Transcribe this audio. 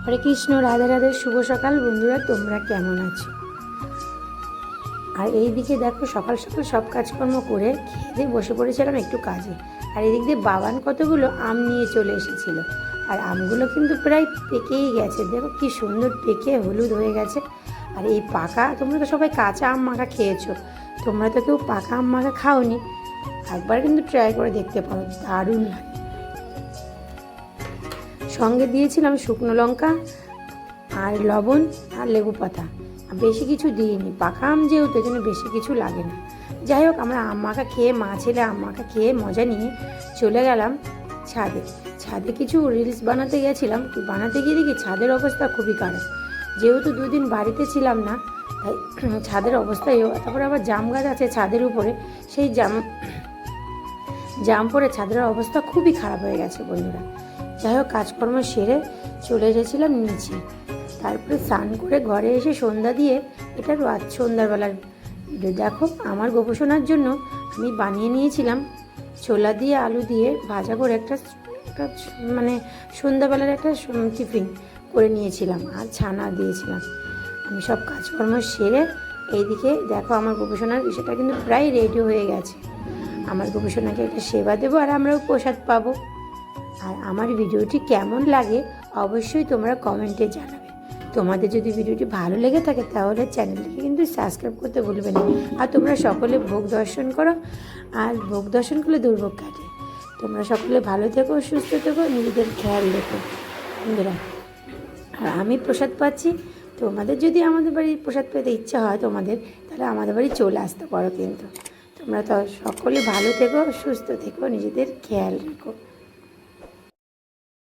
হরে কৃষ্ণ, রাধে রাধে, শুভ সকাল বন্ধুরা। তোমরা কেমন আছো? আর এই দিকে দেখো, সকাল সকাল সব কাজকর্ম করে খেয়ে বসে পড়েছিলাম একটু কাজে। আর এদিক দিয়ে বাবান কতগুলো আম নিয়ে চলে এসেছিলো। আর আমগুলো কিন্তু প্রায় পেকেই গেছে। দেখো কি সুন্দর পেকে হলুদ হয়ে গেছে। আর এই পাকা, তোমরা তো সবাই কাঁচা আম মাখা খেয়েছো, তোমরা তো কেউ পাকা আম মাখা খাওনি। একবার কিন্তু ট্রাই করে দেখতে পারো, দারুণ লাগে। সঙ্গে দিয়েছিলাম শুকনো লঙ্কা আর লবণ আর লেবু পাতা, বেশি কিছু দিইনি। পাকা আম যেহেতু, জন্য বেশি কিছু লাগে না। যাই হোক, আমরা আম মাখা খেয়ে, মা ছেলে আম মাখা খেয়ে মজা নিয়ে চলে গেলাম ছাদে। ছাদে কিছু রিলস বানাতে গেছিলাম। বানাতে গিয়ে দেখি ছাদের অবস্থা খুবই খারাপ। যেহেতু দুদিন বাড়িতে ছিলাম না, তাই ছাদের অবস্থাই। তারপরে আবার জাম গাছ আছে ছাদের উপরে, সেই জাম পড়ে ছাদের অবস্থা খুবই খারাপ হয়ে গেছে বন্ধুরা। যাই হোক, কাজকর্ম সেরে চলে এসেছিলাম নিচে। তারপরে স্নান করে ঘরে এসে সন্ধ্যা দিয়ে, এটা সন্ধ্যাবেলার ভিডিও। দেখো, আমার গোপোষণার জন্য আমি বানিয়ে নিয়েছিলাম ছোলা দিয়ে আলু দিয়ে ভাজা করে একটা মানে সন্ধ্যাবেলার একটা টিফিন করে নিয়েছিলাম, আর ছানা দিয়েছিলাম। আমি সব কাজকর্ম সেরে এইদিকে দেখো, আমার গোপোষণার বিষয়টা কিন্তু প্রায় রেডি হয়ে গেছে। আমার গোপোষণাকে একটা সেবা দেবো, আর আমরাও প্রসাদ পাবো। আর আমার ভিডিওটি কেমন লাগে অবশ্যই তোমরা কমেন্টে জানাবে। তোমাদের যদি ভিডিওটি ভালো লেগে থাকে তাহলে চ্যানেলটিকে কিন্তু সাবস্ক্রাইব করতে ভুলবে না। আর তোমরা সকলে ভোগ দর্শন করো, আর ভোগ দর্শন করলে দুর্ভোগ কাটে। তোমরা সকলে ভালো থেকো, সুস্থ থেকো, নিজেদের খেয়াল রেখো বন্ধুরা। আর আমি প্রসাদ পাচ্ছি, তোমাদের যদি আমাদের বাড়ি প্রসাদ পেতে ইচ্ছা হয় তোমাদের, তাহলে আমাদের বাড়ি চলে আসতে পারো। কিন্তু তোমরা তো সকলে ভালো থেকো, সুস্থ থেকো, নিজেদের খেয়াল রেখো।